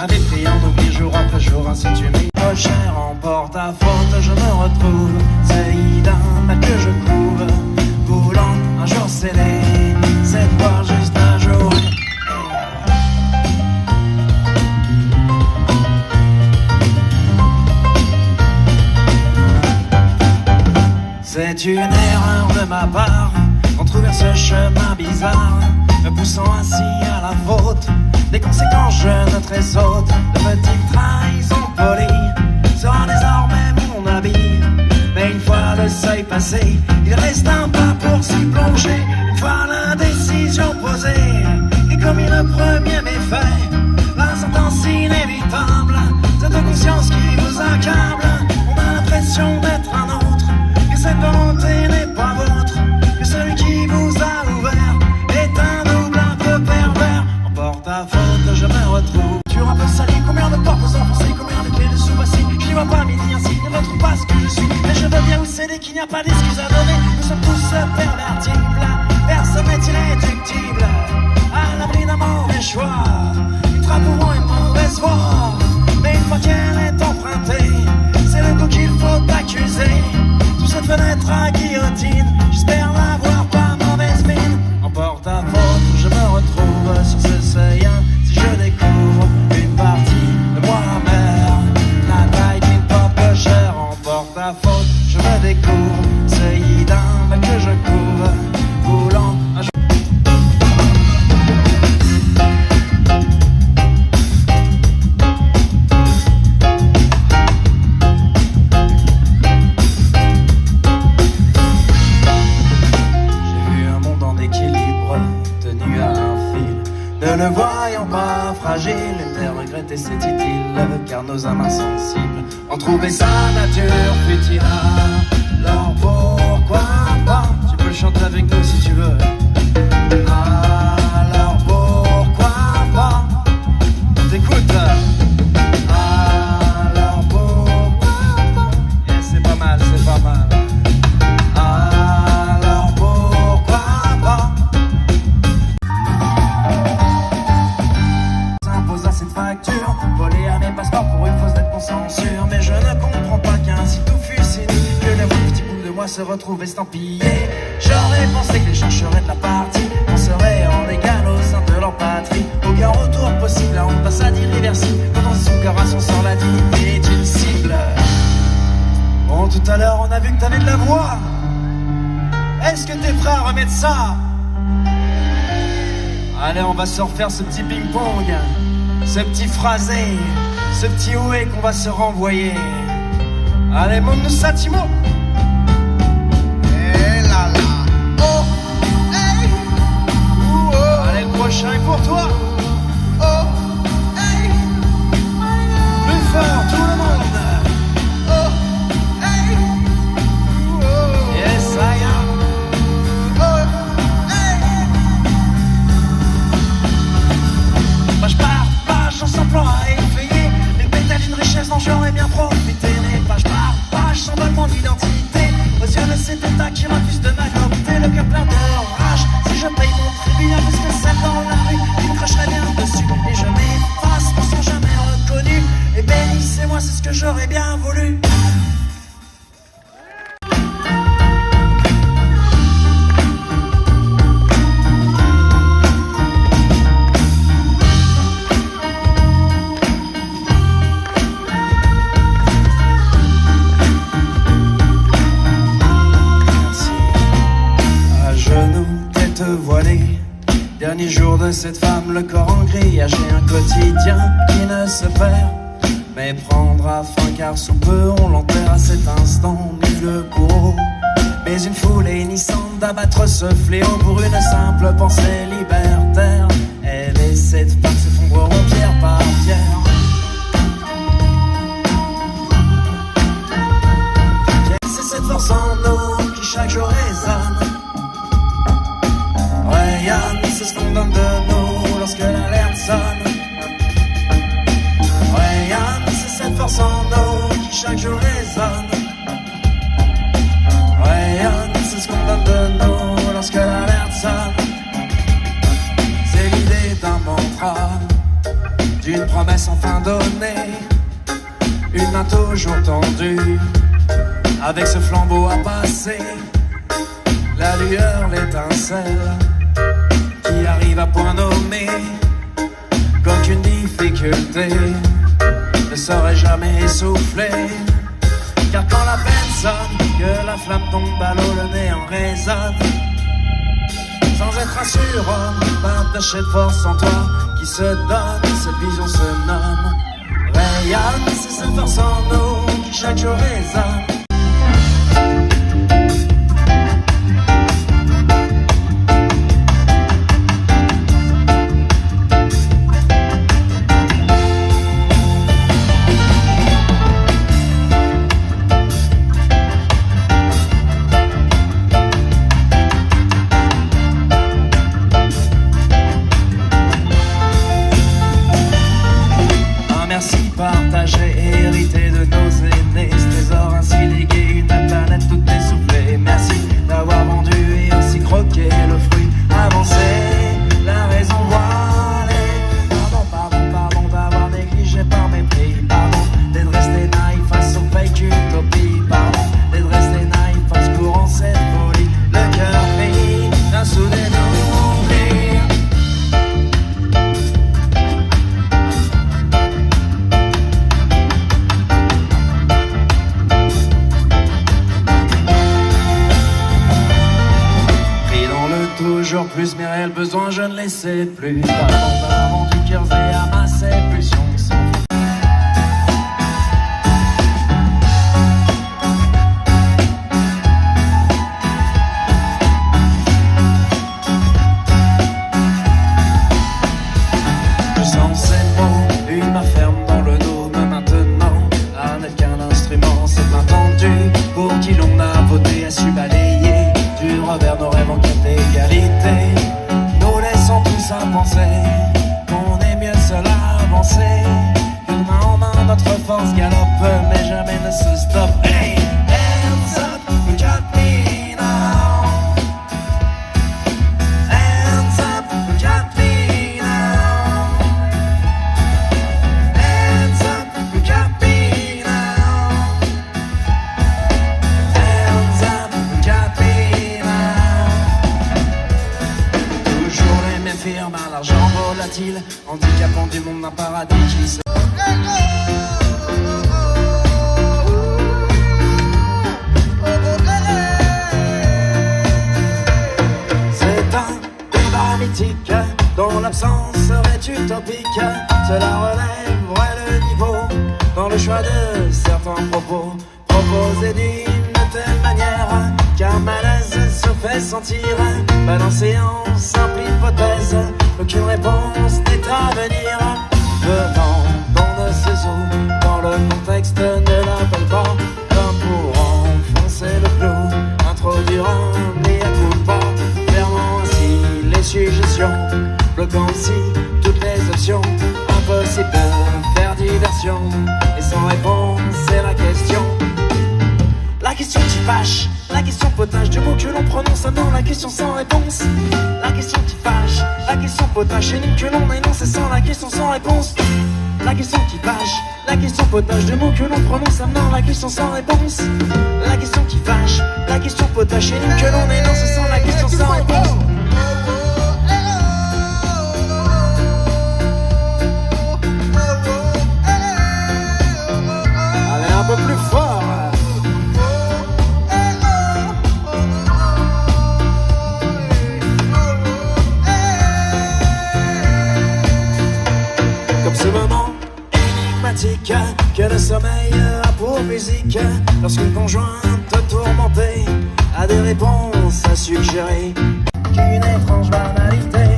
Avec rien oublie jour après jour, ainsi tu m'es cher en porte-à-faute. Je me retrouve, c'est d'un mal que je couve, voulant un jour sceller cette voie juste un jour. C'est une erreur de ma part d'entrouvrir ce chemin bizarre, me poussant ainsi à la faute. Des conséquences je noterai saute. De petites trahisons polies sera désormais mon habit. Mais une fois le seuil passé, il reste un pas pour s'y plonger. Une fois l'indécision posée et commis le premier méfait, la sentence inévitable, cette conscience qui vous accable. On a l'impression d'être un autre, que cette volonté n'est pas vôtre, que celui qui vous a ouvert est un double un peu pervers. En porte-à-faute je me retrouve, tu un peu sali, combien de portes enfoncées, combien de clés de sous-passées. Je n'y vois pas midi ainsi, ne retrouve pas ce que je suis, mais je veux bien vous céder qu'il n'y a pas d'excuse à donner. Nous sommes tous pervertibles, personne n'est inéductible, à l'abri d'un mauvais choix, une trappe pour une mauvaise voie. Mais une fois qu'elle est empruntée, c'est le coup qu'il faut accuser. Sous cette fenêtre à guillotine, j'espère n'avoir pas mauvaise mine. En porte-à-faute, je me retrouve sur ce seuil. Si je découvre une partie de moi-même, la taille d'une pop chère. En porte-à-faute, je me découvre seuil d'un mal que je couvre, voulant un jour. Ne le voyant pas fragile, était regretté cette idylle, car nos âmes insensibles ont trouvé sa nature futile. Alors pourquoi pas, tu peux le chanter avec nous si tu veux. Alors pourquoi pas, on t'écoute. Alors pourquoi pas, yeah, c'est pas mal, c'est pas mal. Alors pourquoi pas cette facture, voler à mes passeports pour une fausse dette qu'on censure. Mais je ne comprends pas qu'ainsi tout fût si nul, que les petits bouts de moi se retrouvent estampillés. J'aurais pensé que les chercheraient de la partie on serait en égal au sein de leur patrie. Aucun retour possible, la honte passe à d'irréversible. Quand on se à son sort, la dignité est une cible. Bon, tout à l'heure on a vu que t'avais de la voix. Est-ce que t'es prêt à remettre ça? Allez, on va se refaire ce petit ping-pong, ce petit phrasé, ce petit oué qu'on va se renvoyer. Allez, montre-nous ça, Timo. Eh là là. Oh, hey. Oh. Allez, le prochain est pour toi. Oh, hey. Plus fort, tout le monde. Oh, hey. Oh. Yes, I am. Oh, hey. Moi je pars, page sans plan à effeuiller les pétales d'une richesse dont j'aurais bien profité. Les pages par page s'envolent mon identité aux yeux de cet état qui refuse de m'adopter. Le cœur plein de rage, si je paye mon tribut, plus que celle dans la rue qui me cracherait bien dessus. Et je m'efface pour sans jamais reconnu. Et bénissez-moi, c'est ce que j'aurais bien voulu. Dernier jour de cette femme, le corps en grillage et un quotidien qui ne se perd mais prendra fin, car sous peu on l'enterre à cet instant. Nul le bourreau, mais une foule hennissante d'abattre ce fléau pour une simple pensée libertaire. Elle et cette femme s'effondreront pierre par pierre. C'est cette force en nous qui chaque jour résonne. Rayonne, c'est ce qu'on donne de nous lorsque l'alerte sonne. Rayonne, c'est cette force en nous qui chaque jour résonne. Rayonne, c'est ce qu'on donne de nous lorsque l'alerte sonne. C'est l'idée d'un mantra main donnée, une main toujours tendue, avec ce flambeau à passer, la lueur, l'étincelle, qui arrive à point nommé, qu'aucune difficulté ne saurait jamais essouffler. Car quand la peine sonne, que la flamme tombe à l'eau, le néant résonne. Sans être un surhomme, partager de force en toi qui se donne, cette vision se nomme rayonne, c'est cette force en nous qui chaque jour résonne. Partagé, hérité de nos aînés, ce trésor ainsi légué, une planète toute essoufflée. Merci d'avoir vendu et ainsi croqué le fruit avancé, la raison voilée. Pardon, pardon, pardon d'avoir négligé par mépris. Pardon d'être resté naïf face aux fake utopies. Pardon d'être resté naïf face courant cette folie. Le cœur pris d'un soudain oubli. Toujours plus, mais réel besoin, je ne laissais plus. Pardon d'avoir vendu cœurs et amassé pulsions. Je sens ces mots, une main ferme dans le dos, mais maintenant, à n'être qu'un instrument, cette main tendue, pour qui l'on a voté, a su balayer du revers nos rêves en quête d'égalité. Nous laissons tous à penser qu'on est mieux seul à avancer, que de main en main notre force galope, mais jamais ne se stoppe. Hey, hands up, look at me now. Hands up, look at me now. Hands up, look at me now. Hands up, look at me now. Toujours les mêmes firmes à l'argent volatile, handicapant du monde d'un paradis qui se... C'est un débat mythique dont l'absence serait utopique. Cela relèverait le niveau dans le choix de certains propos, proposés d'une telle manière qu'un malaise se fait sentir, balancé en simple hypothèse, aucune réponse n'est à venir. Venant dans de ses eaux, quand le contexte ne l'appelle pas, comme pour enfoncer le clou, introduire un mea culpa, fermant ainsi les suggestions, bloquant aussi toutes les options, impossible de faire diversion, et sans réponse c'est la question. La question qui fâche, la question potage, du mot que l'on prononce avant la question sans réponse. La question qui fâche, la question potage, énigme que l'on énonce et sans la question sans réponse. La question qui fâche, la question potage, du mot que l'on prononce avant la question sans réponse. La question qui fâche, la question potage, énigme que l'on énonce et sans la question sans réponse. Allez, un peu plus fort. Ce moment énigmatique que le sommeil a pour musique, lorsqu'une conjointe tourmentée a des réponses à suggérer, qu'une étrange banalité,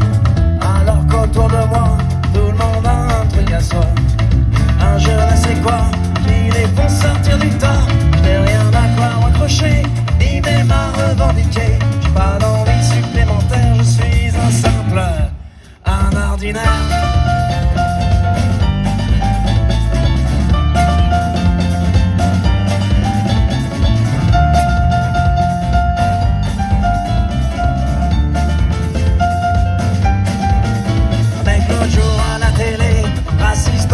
alors qu'autour de moi tout le monde a un truc à soi, un je ne sais quoi qui les font sortir du tas. Je n'ai rien à quoi reprocher, ni même à revendiquer, j'ai pas d'envie supplémentaire, je suis un simple, un ordinaire. Raciste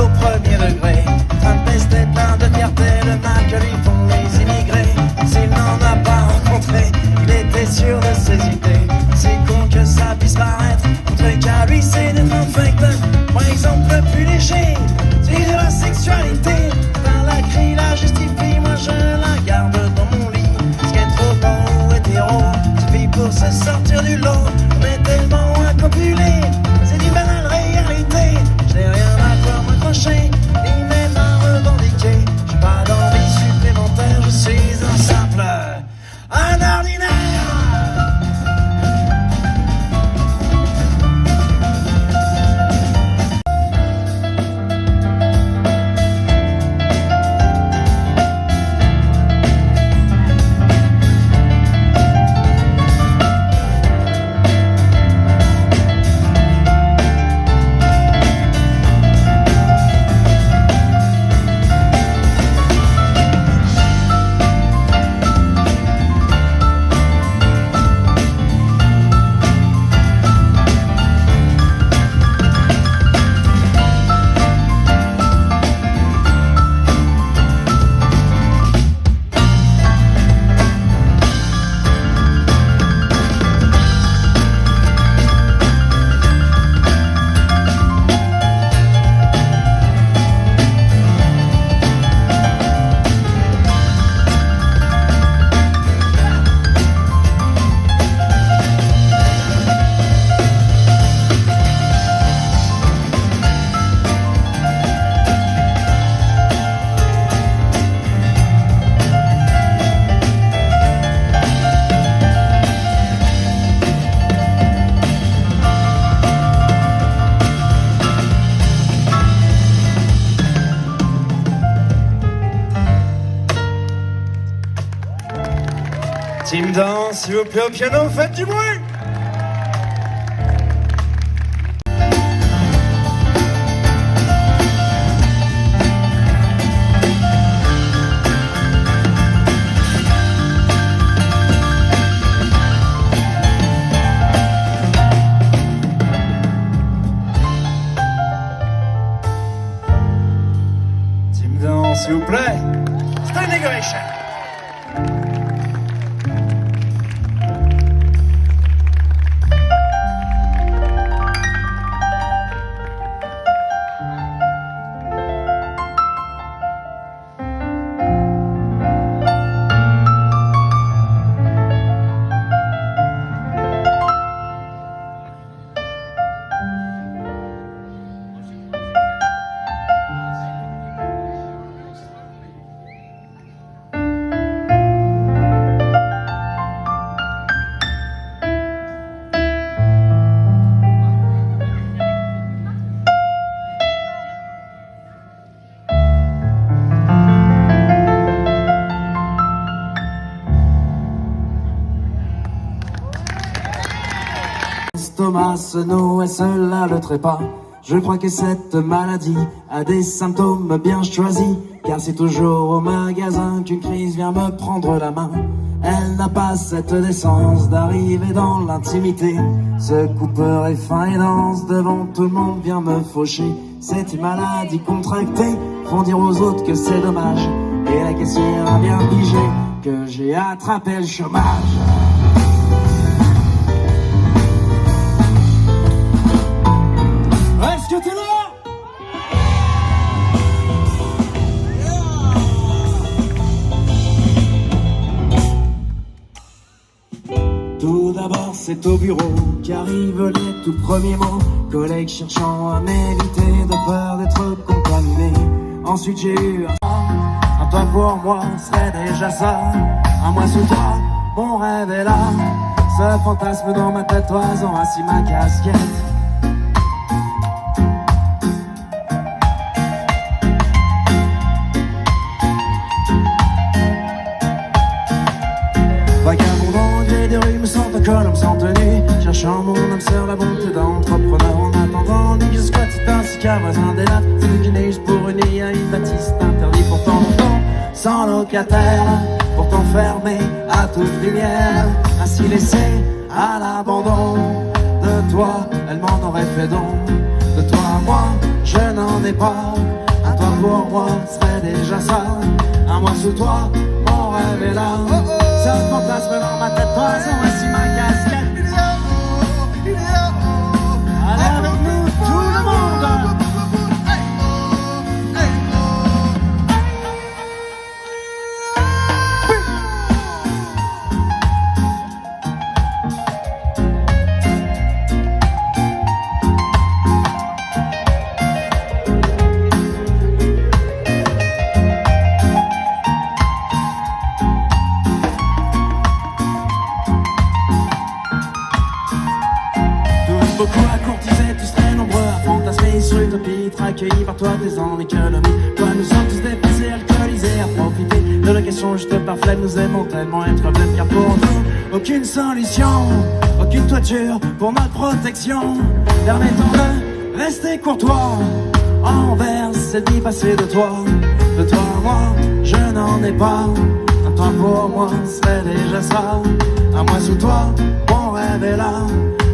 degré. En train de pester plein de fierté le mal que lui font les immigrés. S'il n'en a pas rencontré, il était sûr de ses idées. C'est con que ça puisse paraître, mon truc à lui c'est d'être infect. Par exemple le plus léger, c'est de la sexualité. Par la crie la justifie, moi je la garde dans mon lit. Ce qui est trop bon ou hétéro, suffit pour se sortir du lot. On est tellement incopulés, c'est d'une banale réalité. Je n'ai rien à quoi m'accrocher, ni même à revendiquer. J'ai pas d'envie supplémentaire, je suis un simple, un ordinaire. Team danse, s'il vous plaît, au piano, faites du bruit! Team danse, s'il vous plaît, stand ovation! Thomas se noue et cela le trépas. Je crois que cette maladie a des symptômes bien choisis, car c'est toujours au magasin qu'une crise vient me prendre la main. Elle n'a pas cette décence d'arriver dans l'intimité, se couperait fin et danse devant tout le monde vient me faucher. C'est une maladie contractée, font dire aux autres que c'est dommage, et la caissière a bien pigé que j'ai attrapé le chômage. Est-ce que t'es là? Tout d'abord c'est au bureau qu'arrivent les tout premiers mots, collègues cherchant à m'éviter de peur d'être contaminé. Ensuite j'ai eu un toi pour moi serait déjà ça, un mois sous toi, mon rêve est là, ce fantasme dans ma tête oisant assis ma casquette. Vagabond d'anglais des rues me sentent encore l'homme sans tenue, cherchant mon âme sœur la bonté d'entrepreneur. En attendant l'île je squatte, c'est ainsi qu'un voisin des lattes, c'est le dîner juste pour une nuit à une bâtisse interdit pourtant longtemps, sans locataire, pourtant fermé à toute lumière, ainsi laissé à l'abandon. De toi, elle m'en aurait fait don, de toi à moi, je n'en ai pas, à toi pour moi serait déjà ça. Un mois sous toi, mon rêve est là. Ça fantasme dans ma tête, 3 ans, voici ma casquette. Il est haut. Allez avec nous, tout le monde. Beaucoup à courtiser, tous très nombreux à fantasmer sur l'utopie, être accueillis par toi, tes en économie. Toi, nous sommes tous dépassés, alcoolisés, à profiter de l'occasion juste parfaite. Nous aimons tellement être blêmes, car pour nous, aucune solution, aucune toiture pour notre protection. Permettons de rester courtois envers cette vie passée de toi. De toi à moi, je n'en ai pas. Un temps pour moi serait déjà ça. Un mois sous toi, mon rêve est là.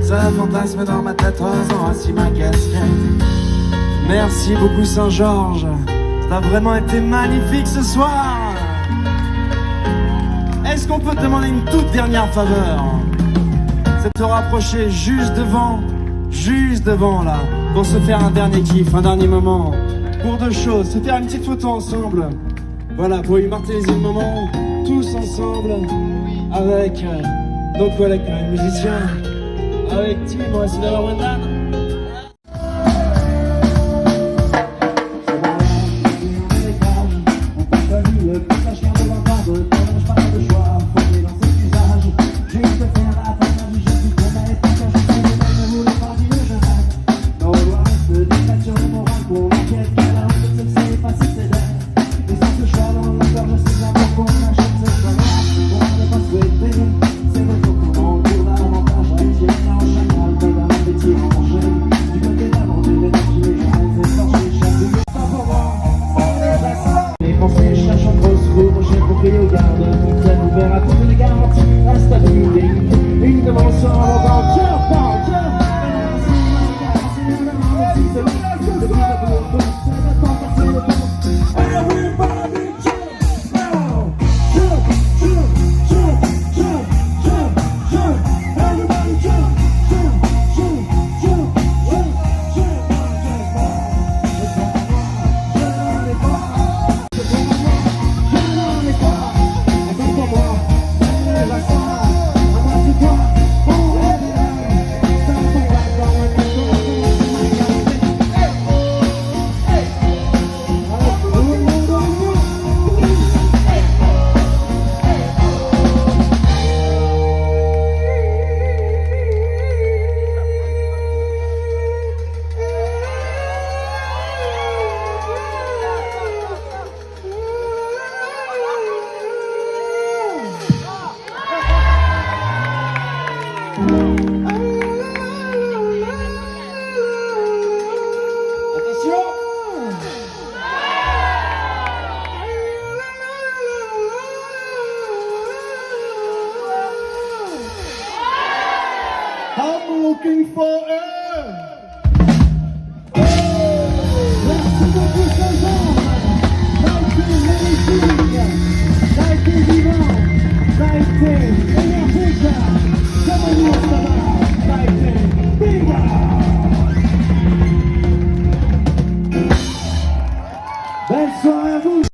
Ça fantasme dans ma tête, 3 ans, assis ma casquette. Merci beaucoup Saint-Georges, ça a vraiment été magnifique ce soir. Est-ce qu'on peut te demander une toute dernière faveur? C'est de te rapprocher juste devant là, pour se faire un dernier kiff, un dernier moment. Pour 2 choses, se faire une petite photo ensemble. Voilà, pour immortaliser le moment, tous ensemble, avec nos collègues musiciens. Avec Tim, on va essayer d'avoir Wendan. I'm looking for air. Belle soirée à vous.